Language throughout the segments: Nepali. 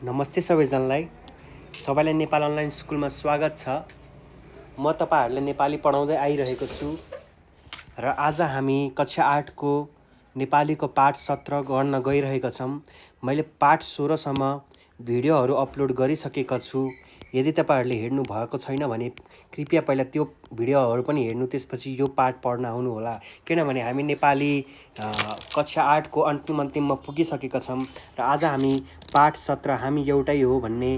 नमस्ते सबैजनालाई। सबैलाई नेपाल अनलाइन स्कुलमा स्वागत छ। म तपाईहरुले नेपाली पढाउँदै आइरहेको छु र आज हामी कक्षा 8 को नेपालीको पाठ 17 गर्न गइरहेका छौं। मैले पाठ 16 सम्म भिडियोहरू अपलोड गरिसकेको छु। यदि तपाईहरुले हेर्नु भएको छैन भने कृपया पहिला त्यो भिडियोहरू पनि हेर्नु, त्यसपछि यो पाठ पढ्न आउनु होला। किनभने हामी नेपाली कक्षा 8 को अन्तिममा पुगिसकेका छौं र आज हामी पाठ 17 हामी एउटै हो भन्ने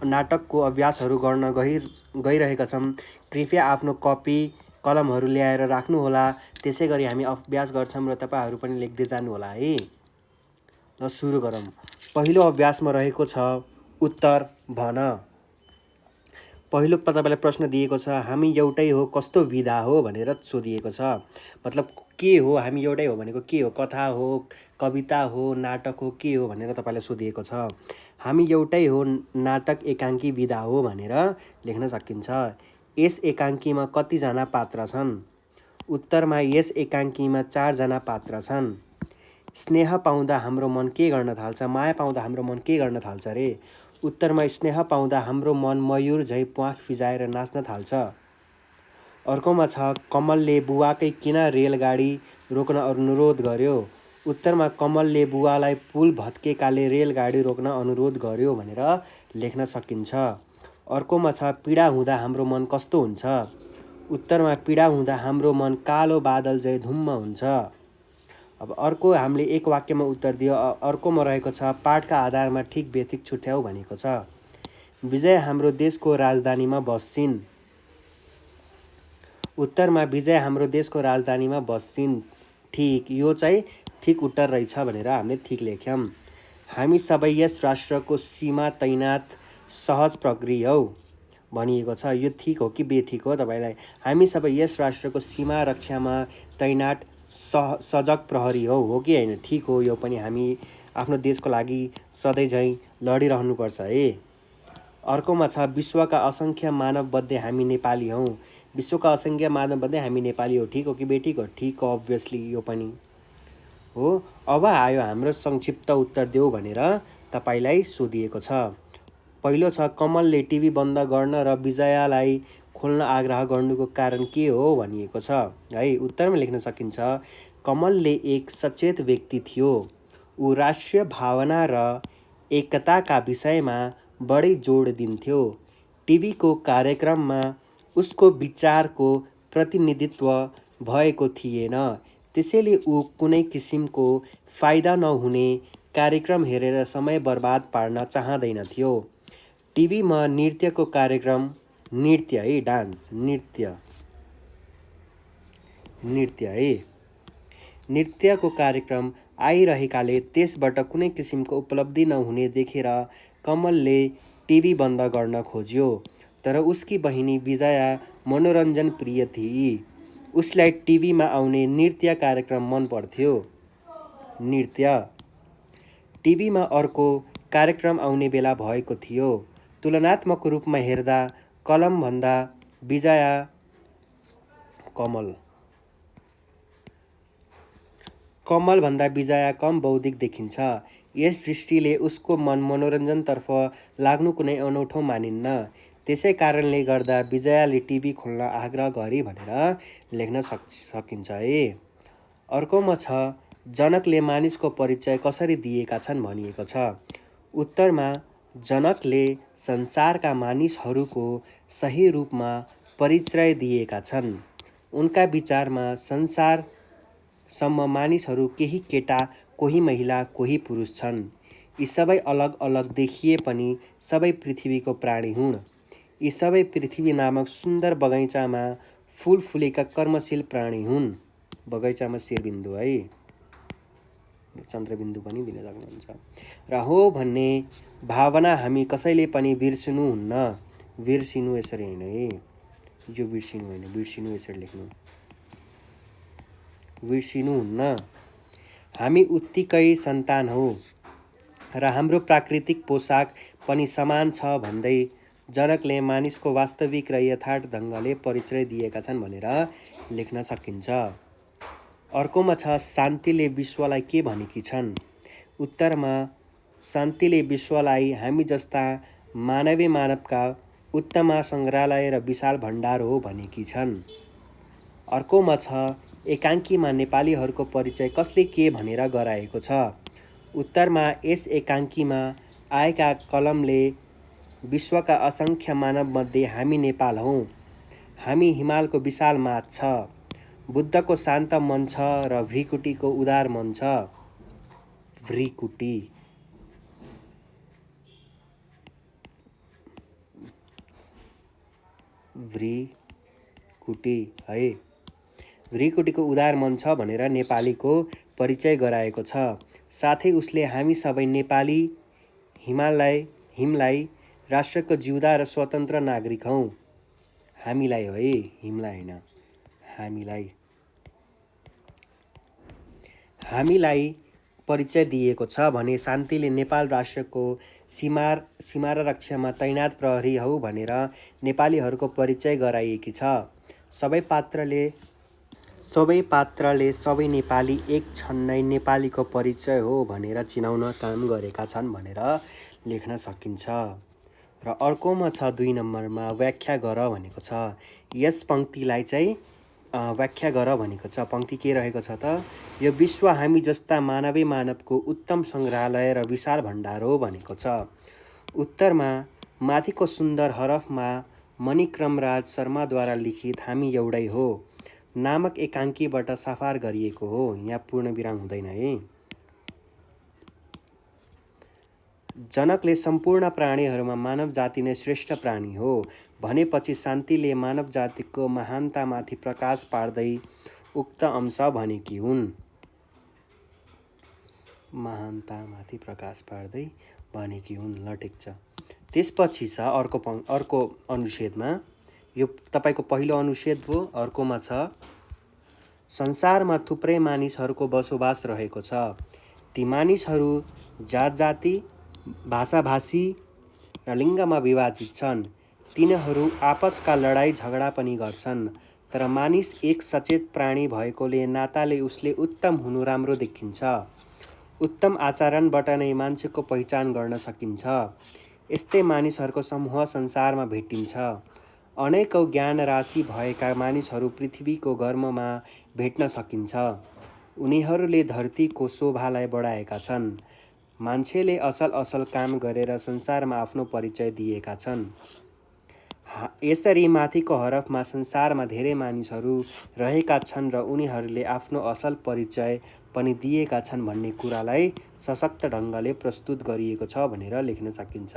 नाटकको अभ्यासहरू गर्न गइरहेका छौं। कृपया आफ्नो कपी कलमहरू ल्याएर राख्नु होला। त्यसैगरी हामी अभ्यास गर्छौं र तपाईहरु पनि लेख्दै जानु होला है। ल सुरु गरौँ। पहिलो अभ्यासमा रहेको छ उत्तर भन। पहिलो तपाईलाई प्रश्न दिएको छ, हामी एउटै हो कस्तो विधा हो भनेर सोधिएको छ। मतलब के हो, हामी एउटै हो भनेको के हो? कथा हो, कविता हो, नाटक हो, के हो भनेर तपाईलाई सोधिएको छ। हामी एउटै हो नाटक एकाङ्की विधा हो भनेर लेख्न सकिन्छ। यस एकाङ्कीमा कतिजना पात्र छन्? उत्तरमा यस एकाङ्कीमा 4 जना पात्र छन्। स्नेह पाउँदा हाम्रो मन के गर्न थाल्छ? माया पाउँदा हाम्रो मन के गर्न थाल्छ रे? उत्तरमा स्नेह पाउँदा हाम्रो मन मयूर झै प्वाँख फिजाएर नाच्न थाल्छ। अर्कोमा छ कमलले बुवाकै किन रेलगाडी रोक्न अनुरोध गर्यो? उत्तरमा कमलले बुवालाई पुल भत्केकाले रेलगाडी रोक्न अनुरोध गर्यो भनेर लेख्न सकिन्छ। अर्कोमा छ पीडा हुँदा हाम्रो मन कस्तो हुन्छ? उत्तरमा पीडा हुँदा हाम्रो मन कालो बादल झै धुम्म हुन्छ। अब अर्को हामीले एक वाक्यमा उत्तर दियो। अर्कोमा रहेको छ पाठका आधारमा ठिक बेठिक छुट्याऊ भनेको छ। विजय हाम्रो देशको राजधानीमा बस्छिन्। उत्तरमा विजय हाम्रो देशको राजधानीमा बस्छिन्। ठिक, यो चाहिँ ठिक उत्तर रहेछ भनेर हामीले ठिक लेख्यौं। हामी सबै यस राष्ट्रको सीमा तैनात सहज प्रहरी हौ भनिएको छ। यो ठिक हो कि बेठिक हो तपाईलाई? हामी सबै यस राष्ट्रको सीमा रक्षामा तैनात सजग प्रहरी हो कि हैन? ठिक हो, यो पनि हामी आफ्नो देशको लागि सधैँ झैं लडिरहनुपर्छ है। अर्कोमा छ विश्वका असंख्य मानव मध्ये हामी नेपाली हौ। विश्वका असंख्य मानव मध्ये हामी नेपाली हौ। ठिक हो कि बेठिक हो? ठिक हो, अभियसली यो पनि हो। अब आयो हाम्रो संक्षिप्त उत्तर देऊ भनेर तपाईलाई सोधिएको छ। पहिलो छ कमलले टिभी बन्द गर्न र विजयालाई खोल्न आग्रह गर्नुको कारण के हो भनिएको छ है। उत्तरमा लेख्न सकिन्छ कमलले एक सचेत व्यक्ति थियो। ऊ राष्ट्रिय भावना र एकताका विषयमा बढी जोड दिन्थ्यो। टिभीको कार्यक्रममा उसको विचारको प्रतिनिधित्व भएको थिएन। त्यसैले ऊ कुनै किसिमको फाइदा नहुने कार्यक्रम हेरेर समय बर्बाद पार्न चाहँदैनथ्यो। टिभीमा नृत्यको कार्यक्रम, नृत्य है, डान्स, नृत्य है, नृत्यको कार्यक्रम आइरहेकाले त्यसबाट कुनै किसिमको उपलब्धि नहुने देखेर कमलले टिभी बन्द गर्न खोज्यो। तर उसकी बहिनी विजया मनोरञ्जन प्रिय थिई। उसलाई टिभीमा आउने नृत्य कार्यक्रम मन पर्थ्यो। नृत्य। टिभीमा अर्को कार्यक्रम आउने बेला भएको थियो। तुलनात्मक रूपमा हेर्दा कमलभन्दा विजया कम बौद्धिक देखिन्छ। यस दृष्टिले उसको मन मनोरञ्जनतर्फ लाग्नु कुनै अनौठो मानिन्न। त्यसै कारणले गर्दा विजयाले टिभी खोल्न आग्रह गरे भनेर लेख्न सकिन्छ है। अर्कोमा छ जनकले मानिसको परिचय कसरी दिएका छन् भनिएको छ। उत्तरमा जनकले संसारका मानिसहरूको सही रूपमा परिचय दिएका छन्। उनका विचारमा संसारसम्म मानिसहरू केही केटा, कोही महिला, कोही पुरुष छन्। यी सबै अलग अलग देखिए पनि सबै पृथ्वीको प्राणी हुन्। यी सबै पृथ्वी नामक सुन्दर बगैँचामा फूल फुलेका कर्मशील प्राणी हुन्। बगैँचामा शेरबिन्दु है, चन्द्रबिन्दु पनि दिन सक्नुहुन्छ। र हो भन्ने भावना हामी कसैले पनि बिर्सिनुहुन्न। बिर्सिनु यसरी हैन है, यो बिर्सिनु हैन, बिर्सिनु यसरी लेख्नु। बिर्सिनुहुन्न। हामी उत्तिकै सन्तान हौ र हाम्रो प्राकृतिक पोसाक पनि समान छ भन्दै जनकले मानिसको वास्तविक र यथार्थ ढङ्गले परिचय दिएका छन् भनेर लेख्न सकिन्छ। अर्कोमा छ शान्तिले विश्वलाई के भनेकी छन्। उत्तरमा शान्तिले विश्वलाई हामी जस्ता मानवीय मानवका उत्तम सङ्ग्रहालय र विशाल भण्डार हो भनेकी छन्। अर्कोमा छ एकाङ्कीमा नेपालीहरूको परिचय कसले के भनेर गराएको छ। उत्तरमा यस एकाङ्कीमा आएका कलमले विश्वका असङ्ख्य मानवमध्ये हामी नेपाल हौँ। हामी हिमालको विशाल मात छ, बुद्धको शान्त मन छ र भ्रिकुटीको उदार मन छ। भ्रिकुटी है, भ्रिकुटीको उदार मन छ भनेर नेपालीको परिचय गराएको छ। साथै उसले हामी सबै नेपाली हिमलाई राष्ट्रको जिउँदा र स्वतन्त्र नागरिक हौँ। हामीलाई हो है, हिमलाई होइन, हामीलाई परिचय दिएको छ भने शान्तिले नेपाल राष्ट्रको सीमा र रक्षामा तैनात प्रहरी हौ भनेर नेपालीहरूको परिचय गराइएकी छ। सबै पात्रले सबै नेपाली एक छन् नै नेपालीको परिचय हो भनेर चिनाउन काम गरेका छन् भनेर लेख्न सकिन्छ। र अर्कोमा छ 2 नम्बरमा व्याख्या गर भनेको छ। यस पङ्क्तिलाई चाहिँ व्याख्या गर भनेको छ। पङ्क्ति के रहेको छ त, यो विश्व हामी जस्ता मानवीय मानवको उत्तम सङ्ग्रहालय र विशाल भण्डार हो भनेको छ। उत्तरमा माथिको सुन्दर हरफमा मणिक्रमराज शर्माद्वारा लिखित हामी एउटै हो नामक एकाङ्कीबाट साफार गरिएको हो। यहाँ पूर्ण विराम हुँदैन है। जनकले सम्पूर्ण प्राणीहरूमा मानव जाति नै श्रेष्ठ प्राणी हो भनेपछि शान्तिले मानव जातिको महानतामाथि प्रकाश पार्दै उक्त अंश भनेकी हुन्। महानतामाथि प्रकाश पार्दै भनेकी हुन्। ल ठिक छ। त्यसपछि छ अर्को अनुच्छेदमा, यो तपाईँको पहिलो अनुच्छेद हो। अर्कोमा छ संसारमा थुप्रै मानिसहरूको बसोबास रहेको छ। ती मानिसहरू जात-जाति, भाषा-भाषी र लिङ्गमा विभाजित छन्। तिनीहरू आपसका लडाईँ झगडा पनि गर्छन्। तर मानिस एक सचेत प्राणी भएकोले नाताले उसले उत्तम हुनु राम्रो देखिन्छ। उत्तम आचरणबाट नै मान्छेको पहिचान गर्न सकिन्छ। यस्तै मानिसहरूको समूह संसारमा भेटिन्छ। अनेकौँ ज्ञान राशि भएका मानिसहरू पृथ्वीको गर्ममा भेट्न सकिन्छ। उनीहरूले धरतीको शोभालाई बढाएका छन्। मान्छेले असल काम गरेर संसारमा आफ्नो परिचय दिएका छन्। यसरी माथिको हरफमा संसारमा धेरै मानिसहरू रहेका छन् र उनीहरूले आफ्नो असल परिचय पनि दिएका छन् भन्ने कुरालाई सशक्त ढङ्गले प्रस्तुत गरिएको छ भनेर लेख्न सकिन्छ।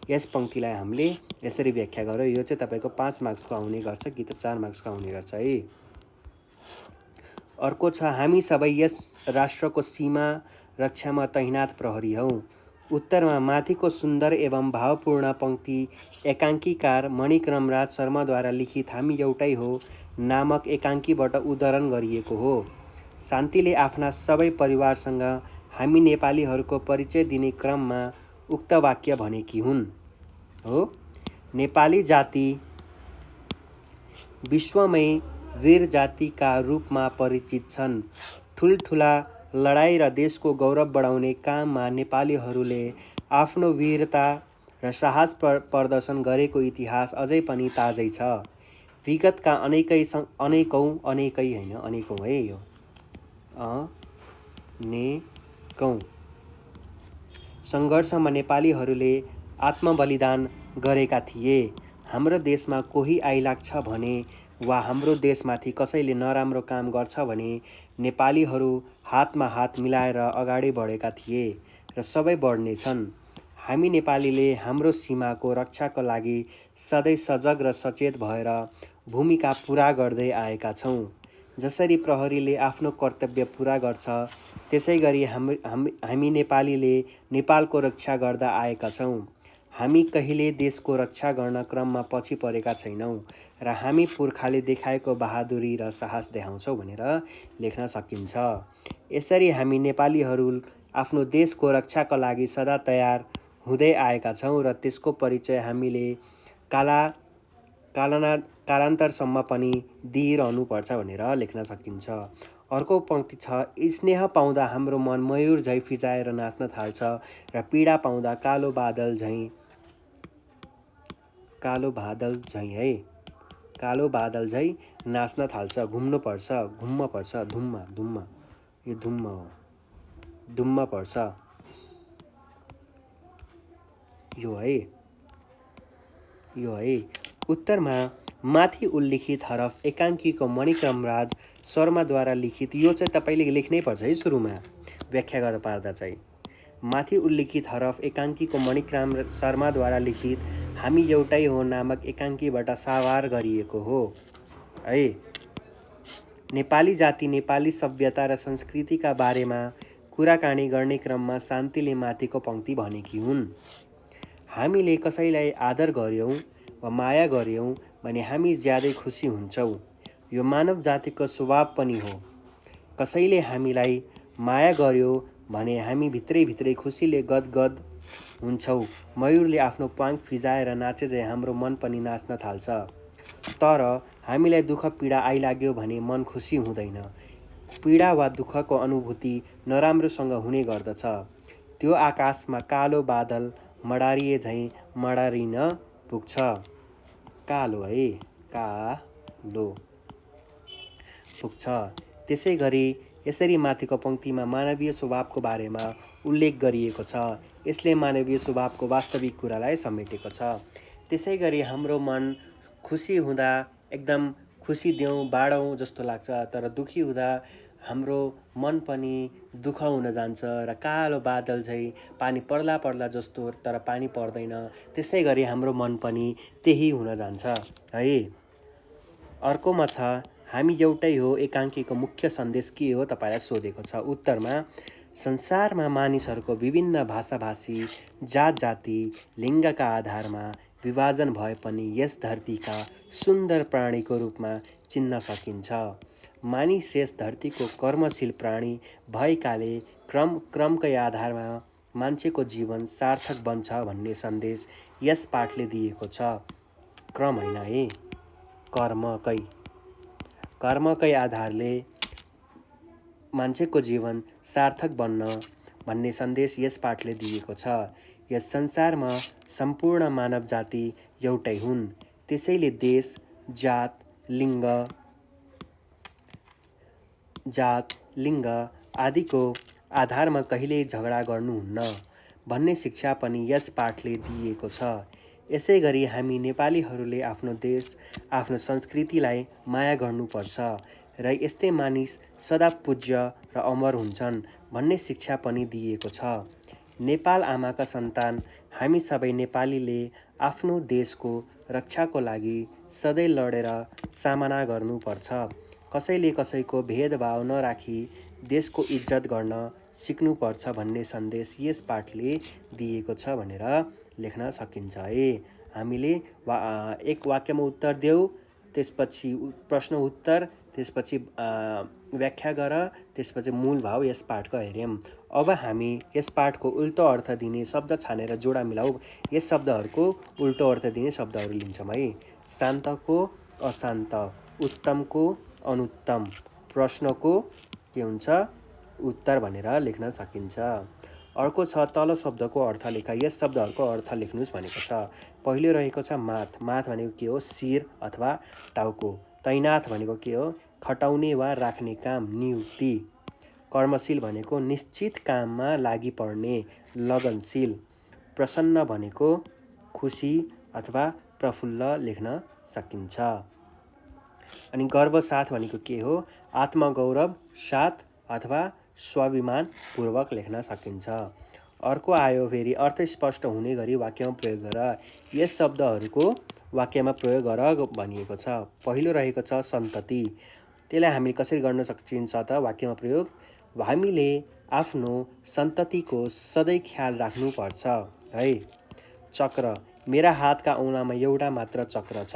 यस पङ्क्तिलाई हामीले यसरी व्याख्या गर्यो। यो चाहिँ तपाईँको 5 मार्क्सको आउने गर्छ कि त 4 मार्क्सको आउने गर्छ है। अर्को छ हामी सबै यस राष्ट्रको सीमा रक्षामा तैनात प्रहरी हौँ। उत्तरमा माथिको सुन्दर एवं भावपूर्ण पङ्क्ति एकाङ्कीकार मणिक्रमराज शर्माद्वारा लिखित हामी एउटै हो नामक एकाङ्कीबाट उद्धरण गरिएको हो। शान्तिले आफ्ना सबै परिवारसँग हामी नेपालीहरूको परिचय दिने क्रममा उक्त वाक्य भनेकी हुन् हो। नेपाली जाति विश्वमै वीर जातिका रूपमा परिचित छन्। ठुल्ठुला लडाईँ र देशको गौरव बढाउने काममा नेपालीहरूले आफ्नो वीरता र साहस प्रदर्शन गरेको इतिहास अझै पनि ताजै छ। विगतका अनेकौँ है यो अनेकौँ सङ्घर्षमा नेपालीहरूले आत्मबलिदान गरेका थिए। हाम्रो देशमा कोही आइलाग्छ भने वा हाम्रो देशमाथि कसैले नराम्रो काम गर्छ भने नेपालीहरू हातमा हात मिलाएर अगाडि बढेका थिए र सबै बढ्नेछन्। हामी नेपालीले हाम्रो सीमाको रक्षाको लागि सधैँ सजग र सचेत भएर भूमिका पुरा गर्दै आएका छौँ। जसरी प्रहरीले आफ्नो कर्तव्य पुरा गर्छ त्यसै गरी हामी नेपालीले नेपालको रक्षा गर्दा आएका छौँ। हामी कहिले देशको रक्षा गर्न क्रममा पछि परेका छैनौँ र हामी पुर्खाले देखाएको बहादुरी र साहस देखाउँछौँ भनेर लेख्न सकिन्छ। यसरी हामी नेपालीहरू आफ्नो देशको रक्षाका लागि सदा तयार हुँदै आएका छौँ र त्यसको परिचय हामीले कालान्तरसम्म पनि दिइरहनुपर्छ भनेर लेख्न सकिन्छ। अर्को पंक्ति छ, स्नेह पाउँदा हाम्रो मन मयूर झैँ फिजाएर नाच्न थाल्छ र पीडा पाउँदा कालो बादल झैँ है कालो बादल झैँ नाच्न थाल्छ। घुम्नु पर्छ, घुम्म पर्छ, धुम्म यो धुम्म हो, धुम्म पर्छ यो है। उत्तरमा माथि उल्लिखित हरफ एकाङ्कीको मणिक्रमराज शर्माद्वारा लिखित, यो चाहिँ तपाईँले लेख्नै पर्छ है सुरुमा व्याख्या गरेर पार्दा चाहिँ। माथि उल्लिखित हरफ एकाङ्कीको मणिक्रम शर्माद्वारा लिखित हामी एउटै हो नामक एकाङ्कीबाट साभार गरिएको हो है। नेपाली जाति, नेपाली सभ्यता र संस्कृतिका बारेमा कुराकानी गर्ने क्रममा शान्तिले माथिको पंक्ति भनेकी हुन्। हामीले कसैलाई आदर गर्यौँ वा माया गर्यौँ भने हामी ज्यादै खुसी हुन्छौँ। यो मानव जातिको स्वभाव पनि हो। कसैले हामीलाई माया गर्यो भने हामी भित्रै खुसीले गदगद हुन्छौँ। मयूरले आफ्नो प्वाङ फिजाएर नाचे झैँ हाम्रो मन पनि नाच्न थाल्छ। तर हामीलाई दुःख पीडा आइलाग्यो भने मन खुसी हुँदैन। पीडा वा दुःखको अनुभूति नराम्रोसँग हुने गर्दछ। त्यो आकाशमा कालो बादल मडारिए झैँ मडारिन पुग्छ। कालो है, कालो पुग्छ। त्यसै गरी यसरी माथिको पंक्तिमा मानवीय स्वभावको बारेमा उल्लेख गरिएको छ। यसले मानवीय स्वभावको वास्तविक कुरालाई समेटेको छ। त्यसै गरी हाम्रो मन खुसी हुँदा एकदम खुसी दिउँ बाँडौँ जस्तो लाग्छ, तर दुखी हुँदा हाम्रो मन पनि दुःख हुन जान्छ र कालो बादल झैँ पानी पर्ला जस्तो तर पानी पर्दैन। त्यसै गरी हाम्रो मन पनि त्यही हुन जान्छ है। अर्कोमा छ, हामी एउटै हो एकाङ्कीको मुख्य सन्देश के हो तपाईँलाई सोधेको छ। उत्तरमा संसारमा मानिसहरूको विभिन्न भाषाभाषी, जात जाति, लिङ्गका आधारमा विभाजन भए पनि यस धरतीका सुन्दर प्राणीको रूपमा चिन्न सकिन्छ। मानिस यस धरतीको कर्मशील प्राणी भएकाले क्रमकै आधारमा मान्छेको जीवन सार्थक बन्छ भन्ने सन्देश यस पाठले दिएको छ। क्रम होइन है, कर्मकै आधारले मान्छेको जीवन सार्थक बन्न भन्ने सन्देश यस पाठले दिएको छ। यस संसारमा सम्पूर्ण मानव जाति एउटै हुन्। त्यसैले देश, जात, लिङ्ग आदिको आधारमा कहिल्यै झगडा गर्नुहुन्न भन्ने शिक्षा पनि यस पाठले दिएको छ। यसै गरी हामी नेपालीहरूले आफ्नो देश, आफ्नो संस्कृतिलाई माया गर्नुपर्छ र यस्तै मानिस सदा पूज्य र अमर हुन्छन् भन्ने शिक्षा पनि दिएको छ। नेपाल आमाका सन्तान हामी सबै नेपालीले आफ्नो देशको रक्षाको लागि सधैँ लडेर सामना गर्नुपर्छ। कसैले कसैको भेदभाव नराखी देशको इज्जत गर्न सिक्नुपर्छ भन्ने सन्देश यस पाठले दिएको छ भनेर लेख्न सकिन्छ है। हामीले एक वाक्यमा उत्तर देऊ, त्यसपछि प्रश्न उत्तर, त्यसपछि व्याख्या गर, त्यसपछि मूल भाव यस पाठको हेर्यौँ। अब हामी यस पाठको उल्टो अर्थ दिने शब्द छानेर जोडा मिलाऊ। यस शब्दहरूको उल्टो अर्थ दिने शब्दहरू लिन्छौँ है। शान्तको अशान्त, उत्तमको अनुत्तम, प्रश्नको के हुन्छ उत्तर भनेर लेख्न सकिन्छ। अर्को छ, तल शब्दको अर्थ लेख। यस शब्दहरूको अर्थ लेख्नुहोस् भनेको छ। पहिलो रहेको छ माथ। माथ भनेको के हो? शिर अथवा टाउको। तैनाथ भनेको के हो? खटाउने वा राख्ने काम, नियुक्ति। कर्मशील भनेको निश्चित काममा लागि पर्ने, लगनशील। प्रसन्न भनेको खुसी अथवा प्रफुल्ल लेख्न सकिन्छ। अनि गर्व साथ भनेको के हो? आत्मगौरव साथ अथवा स्वाभिमान पूर्वक लेख्न सकिन्छ। अर्को आयो फेरि, अर्थ स्पष्ट हुने गरी वाक्यमा प्रयोग गर। यस शब्दहरूको वाक्यमा प्रयोग गर भनिएको छ। पहिलो रहेको छ सन्तति। त्यसलाई हामीले कसरी गर्न सकिन्छ त वाक्यमा प्रयोग? हामीले आफ्नो सन्ततिको सधैँ ख्याल राख्नुपर्छ है। चक्र, मेरा हातका औँलामा एउटा मात्र चक्र छ।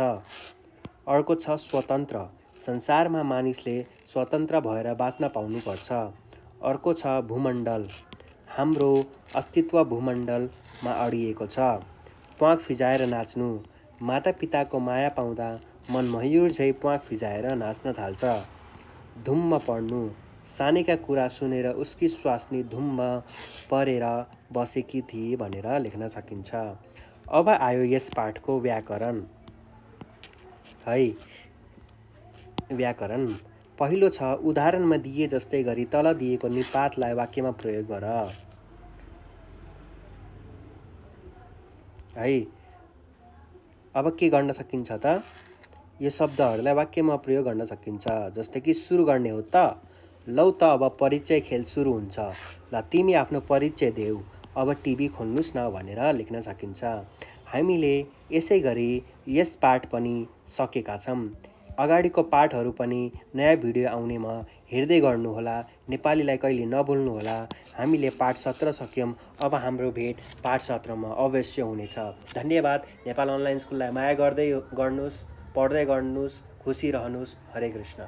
अर्को छ स्वतन्त्र। संसारमा मानिसले स्वतन्त्र भएर बाँच्न पाउनुपर्छ। अर्को छ भूमण्डल। हाम्रो अस्तित्व भूमण्डलमा अडिएको छ। प्वाँख फिजाएर नाच्नु। माता पिताको माया पाउँदा मन मयूर झैँ प्वाँख फिजाएर नाच्न थाल्छ। धुम्म पर्नु, सानीका कुरा सुनेर उसकी स्वास्नी धुम्म परेर बसेकी थिए भनेर लेख्न सकिन्छ। अब आयो यस पाठको व्याकरण है। व्याकरण पहिलो छ, उदाहरणमा दिए जस्तै गरी तल दिएको निपातलाई वाक्यमा प्रयोग गर है। अब के गर्न सकिन्छ त, यो शब्दहरूलाई वाक्यमा प्रयोग गर्न सकिन्छ। जस्तै कि सुरु गर्ने हो त, लौ त अब परिचय खेल सुरु हुन्छ, ल तिमी आफ्नो परिचय देऊ, अब टिभी खोल्नुस् न भनेर लेख्न सकिन्छ। हामीले यसै गरी यस पाठ पनि सकेका छौँ। अगाडिको पाठहरू पनि नयाँ भिडियो आउनेमा हेर्दै गर्नुहोला। नेपालीलाई कहिले नभुल्नुहोला। हामीले पाठ 17 सक्यौँ। अब हाम्रो भेट पाठ 17मा अवश्य हुनेछ। धन्यवाद। नेपाल अनलाइन स्कुललाई माया गर्दै गर्नुहोस्, पढ्दै गर्नुहोस्, खुसी रहनुहोस्। हरे कृष्ण।